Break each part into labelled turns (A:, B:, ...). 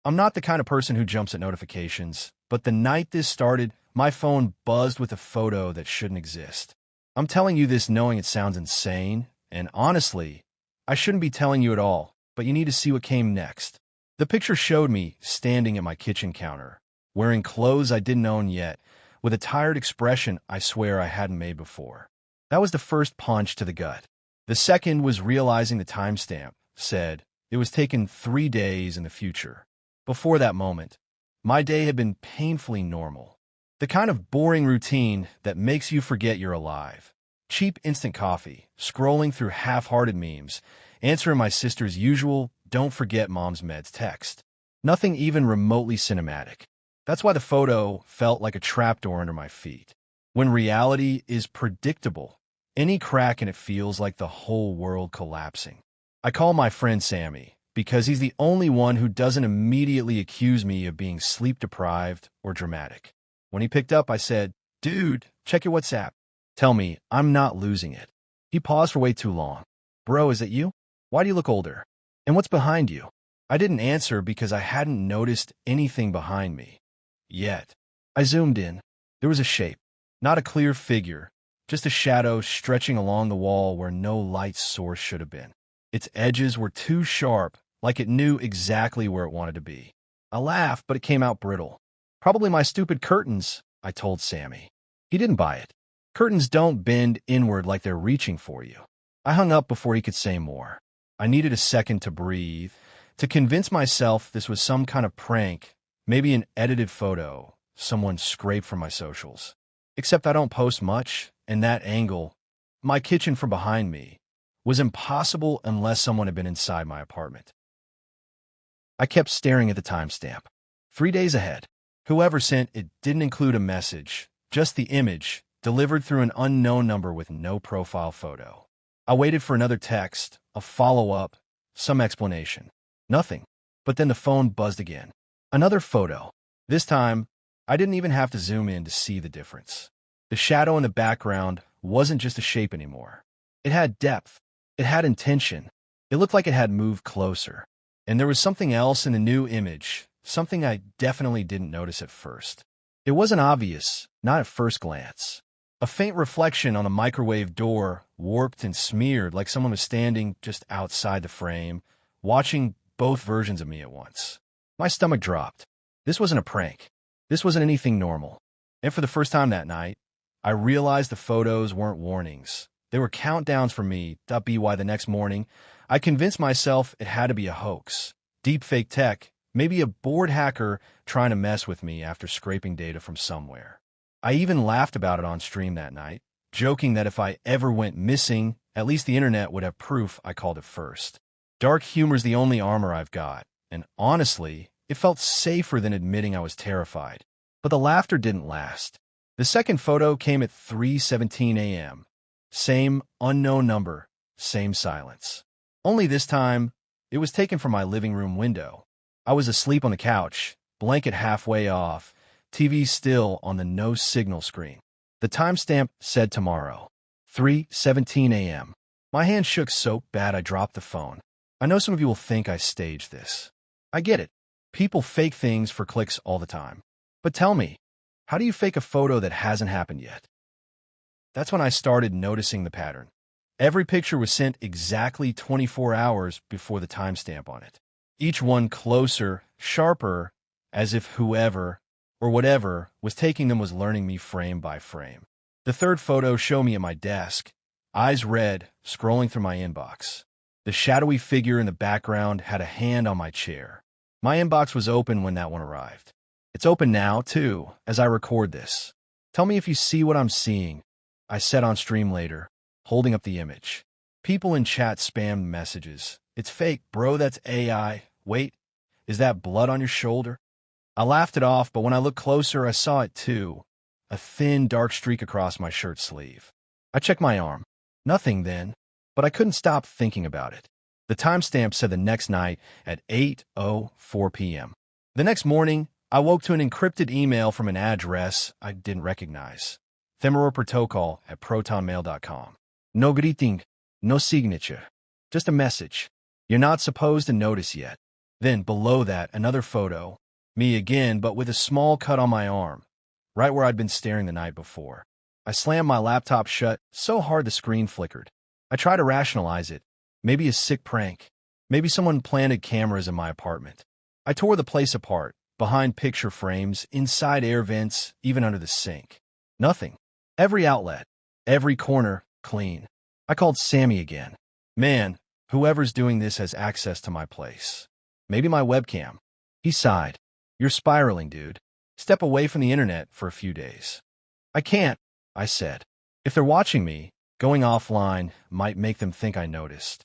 A: I'm not the kind of person who jumps at notifications, but the night this started, my phone buzzed with a photo that shouldn't exist. I'm telling you this knowing it sounds insane, and honestly, I shouldn't be telling you at all, but you need to see what came next. The picture showed me standing at my kitchen counter, wearing clothes I didn't own yet, with a tired expression I swear I hadn't made before. That was the first punch to the gut. The second was realizing the timestamp said it was taken 3 days in the future. Before that moment, my day had been painfully normal. The kind of boring routine that makes you forget you're alive. Cheap instant coffee, scrolling through half-hearted memes, answering my sister's usual "don't forget mom's meds" text. Nothing even remotely cinematic. That's why the photo felt like a trapdoor under my feet. When reality is predictable, any crack in it feels like the whole world collapsing. I call my friend Sammy, because he's the only one who doesn't immediately accuse me of being sleep-deprived or dramatic. When he picked up, I said, "Dude, check your WhatsApp. Tell me I'm not losing it." He paused for way too long. "Bro, is it you? Why do you look older? And what's behind you?" I didn't answer because I hadn't noticed anything behind me. Yet. I zoomed in. There was a shape. Not a clear figure, just a shadow stretching along the wall where no light source should have been. Its edges were too sharp, like it knew exactly where it wanted to be. I laughed, but it came out brittle. "Probably my stupid curtains," I told Sammy. He didn't buy it. Curtains don't bend inward like they're reaching for you. I hung up before he could say more. I needed a second to breathe, to convince myself this was some kind of prank, maybe an edited photo someone scraped from my socials. Except I don't post much, and that angle, my kitchen from behind me, was impossible unless someone had been inside my apartment. I kept staring at the timestamp. 3 days ahead. Whoever sent it didn't include a message, just the image, delivered through an unknown number with no profile photo. I waited for another text, a follow-up, some explanation. Nothing. But then the phone buzzed again. Another photo. This time, I didn't even have to zoom in to see the difference. The shadow in the background wasn't just a shape anymore. It had depth. It had intention. It looked like it had moved closer. And there was something else in the new image, something I definitely didn't notice at first. It wasn't obvious, not at first glance. A faint reflection on a microwave door, warped and smeared like someone was standing just outside the frame, watching both versions of me at once. My stomach dropped. This wasn't a prank. This wasn't anything normal. And for the first time that night, I realized the photos weren't warnings. They were countdowns for me. By the next morning, I convinced myself it had to be a hoax. Deepfake tech, maybe a bored hacker trying to mess with me after scraping data from somewhere. I even laughed about it on stream that night, joking that if I ever went missing, at least the internet would have proof I called it first. Dark humor's the only armor I've got, and honestly, it felt safer than admitting I was terrified. But the laughter didn't last. The second photo came at 3:17 a.m. Same unknown number, same silence. Only this time, it was taken from my living room window. I was asleep on the couch, blanket halfway off, TV still on the no signal screen. The timestamp said tomorrow, 3:17 a.m. My hand shook so bad I dropped the phone. I know some of you will think I staged this. I get it. People fake things for clicks all the time. But tell me, how do you fake a photo that hasn't happened yet? That's when I started noticing the pattern. Every picture was sent exactly 24 hours before the timestamp on it. Each one closer, sharper, as if whoever or whatever was taking them was learning me frame by frame. The third photo showed me at my desk, eyes red, scrolling through my inbox. The shadowy figure in the background had a hand on my chair. My inbox was open when that one arrived. It's open now, too, as I record this. Tell me if you see what I'm seeing, I said on stream later, holding up the image. People in chat spammed messages. "It's fake, bro, that's AI. Wait, is that blood on your shoulder?" I laughed it off, but when I looked closer, I saw it too. A thin, dark streak across my shirt sleeve. I checked my arm. Nothing then, but I couldn't stop thinking about it. The timestamp said the next night at 8:04 p.m. The next morning, I woke to an encrypted email from an address I didn't recognize. Themerorprotocol@protonmail.com. No greeting, no signature. Just a message. You're not supposed to notice yet. Then below that, another photo. Me again, but with a small cut on my arm, right where I'd been staring the night before. I slammed my laptop shut so hard the screen flickered. I tried to rationalize it. Maybe a sick prank. Maybe someone planted cameras in my apartment. I tore the place apart, behind picture frames, inside air vents, even under the sink. Nothing. Every outlet, every corner, clean. I called Sammy again. Man, whoever's doing this has access to my place. Maybe my webcam. He sighed. You're spiraling, dude. Step away from the internet for a few days. I can't, I said. If they're watching me, going offline might make them think I noticed.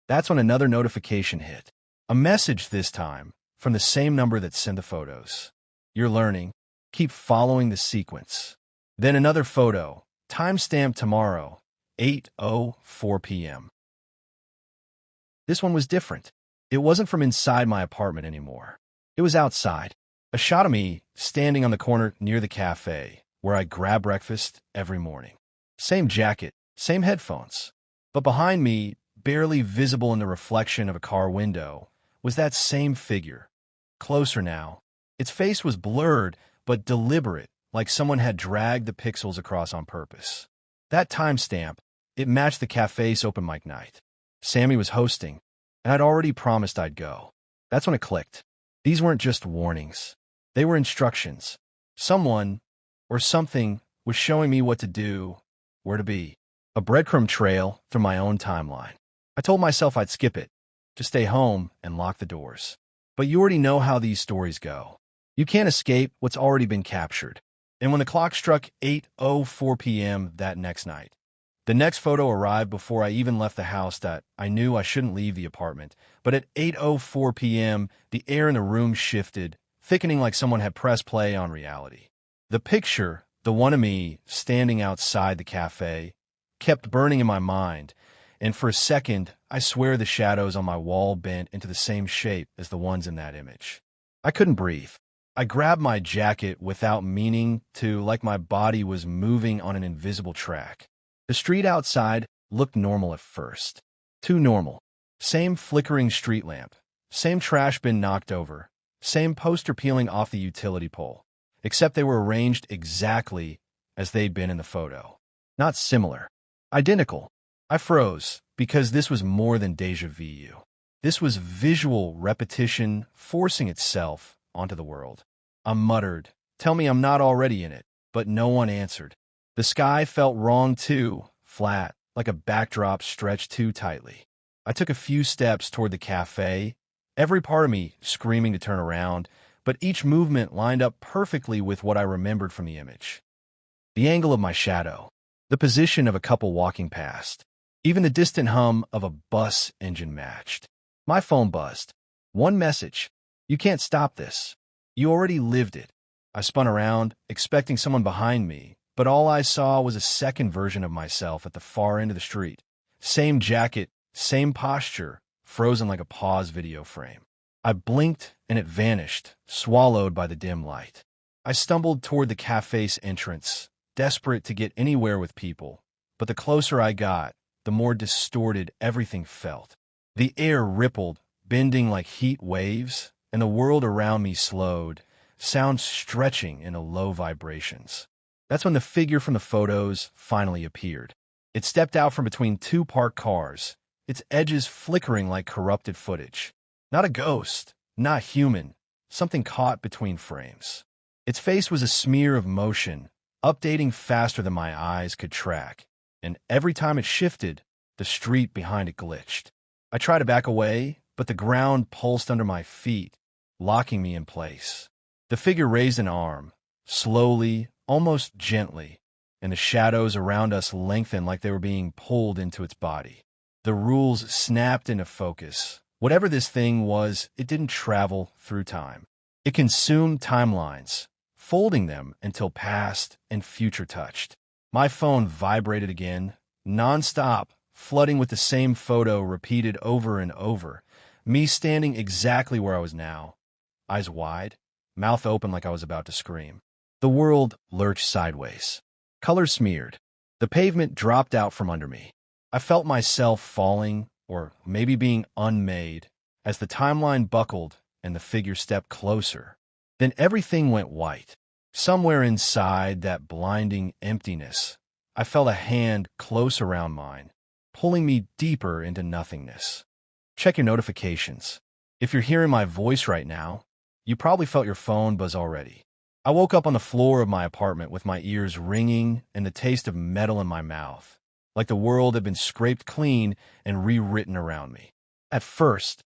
A: That's when another notification hit. A message this time, from the same number that sent the photos. You're learning. Keep following the sequence. Then another photo, timestamp tomorrow, 8:04 p.m. This one was different. It wasn't from inside my apartment anymore. It was outside. A shot of me standing on the corner near the cafe, where I grab breakfast every morning. Same jacket, same headphones. But behind me, barely visible in the reflection of a car window, was that same figure. Closer now. Its face was blurred, but deliberate, like someone had dragged the pixels across on purpose. That timestamp, it matched the cafe's open mic night. Sammy was hosting, and I'd already promised I'd go. That's when it clicked. These weren't just warnings. They were instructions. Someone, or something, was showing me what to do, where to be. A breadcrumb trail through my own timeline. I told myself I'd skip it, to stay home and lock the doors. But you already know how these stories go. You can't escape what's already been captured. And when the clock struck 8:04 p.m. that next night, the next photo arrived before I even left the house that I knew I shouldn't leave the apartment. But at 8:04 p.m., the air in the room shifted, thickening like someone had pressed play on reality. The picture, the one of me standing outside the cafe, kept burning in my mind, and for a second, I swear the shadows on my wall bent into the same shape as the ones in that image. I couldn't breathe. I grabbed my jacket without meaning to, like my body was moving on an invisible track. The street outside looked normal at first. Too normal. Same flickering street lamp. Same trash bin knocked over. Same poster peeling off the utility pole. Except they were arranged exactly as they'd been in the photo. Not similar. Identical. I froze, because this was more than déjà vu. This was visual repetition forcing itself onto the world. I muttered, tell me I'm not already in it, but no one answered. The sky felt wrong too, flat, like a backdrop stretched too tightly. I took a few steps toward the cafe, every part of me screaming to turn around, but each movement lined up perfectly with what I remembered from the image. The angle of my shadow, the position of a couple walking past, even the distant hum of a bus engine matched. My phone buzzed. One message. You can't stop this. You already lived it. I spun around, expecting someone behind me, but all I saw was a second version of myself at the far end of the street. Same jacket, same posture, frozen like a pause video frame. I blinked and it vanished, swallowed by the dim light. I stumbled toward the cafe's entrance, desperate to get anywhere with people, but the closer I got, the more distorted everything felt. The air rippled, bending like heat waves, and the world around me slowed, sound stretching into low vibrations. That's when the figure from the photos finally appeared. It stepped out from between two parked cars, its edges flickering like corrupted footage. Not a ghost, not human, something caught between frames. Its face was a smear of motion, updating faster than my eyes could track, and every time it shifted, the street behind it glitched. I tried to back away, but the ground pulsed under my feet, locking me in place. The figure raised an arm, slowly, almost gently, and the shadows around us lengthened like they were being pulled into its body. The rules snapped into focus. Whatever this thing was, it didn't travel through time. It consumed timelines, folding them until past and future touched. My phone vibrated again, non-stop, flooding with the same photo repeated over and over, me standing exactly where I was now, eyes wide, mouth open like I was about to scream. The world lurched sideways. Color smeared. The pavement dropped out from under me. I felt myself falling, or maybe being unmade, as the timeline buckled and the figure stepped closer. Then everything went white. Somewhere inside that blinding emptiness, I felt a hand close around mine, pulling me deeper into nothingness. Check your notifications. If you're hearing my voice right now, you probably felt your phone buzz already. I woke up on the floor of my apartment with my ears ringing and the taste of metal in my mouth, like the world had been scraped clean and rewritten around me. At first,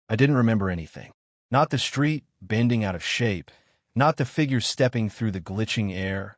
A: I didn't remember anything. Not the street bending out of shape, not the figure stepping through the glitching air,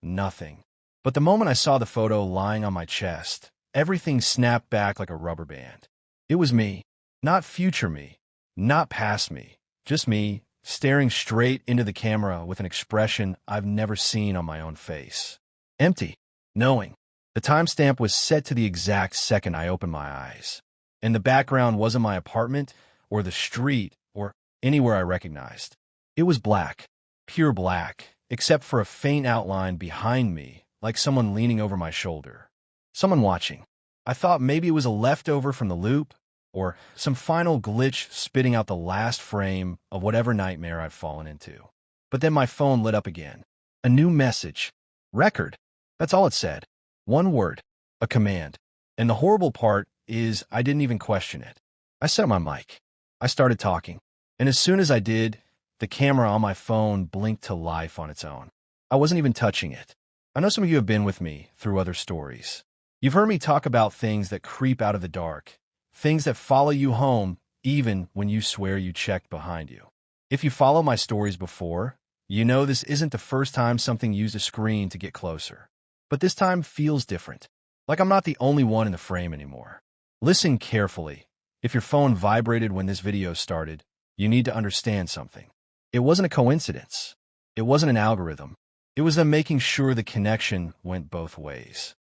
A: nothing. But the moment I saw the photo lying on my chest, everything snapped back like a rubber band. It was me, not future me, not past me, just me, staring straight into the camera with an expression I've never seen on my own face. Empty, knowing. The timestamp was set to the exact second I opened my eyes. And the background wasn't my apartment, or the street, or anywhere I recognized. It was black, pure black, except for a faint outline behind me, like someone leaning over my shoulder. Someone watching. I thought maybe it was a leftover from the loop, or some final glitch spitting out the last frame of whatever nightmare I've fallen into. But then my phone lit up again. A new message. Record. That's all it said. One word. A command. And the horrible part is I didn't even question it. I set my mic. I started talking. And as soon as I did, the camera on my phone blinked to life on its own. I wasn't even touching it. I know some of you have been with me through other stories. You've heard me talk about things that creep out of the dark, things that follow you home even when you swear you checked behind you. If you follow my stories before, you know this isn't the first time something used a screen to get closer. But this time feels different, like I'm not the only one in the frame anymore. Listen carefully. If your phone vibrated when this video started, you need to understand something. It wasn't a coincidence. It wasn't an algorithm. It was them making sure the connection went both ways.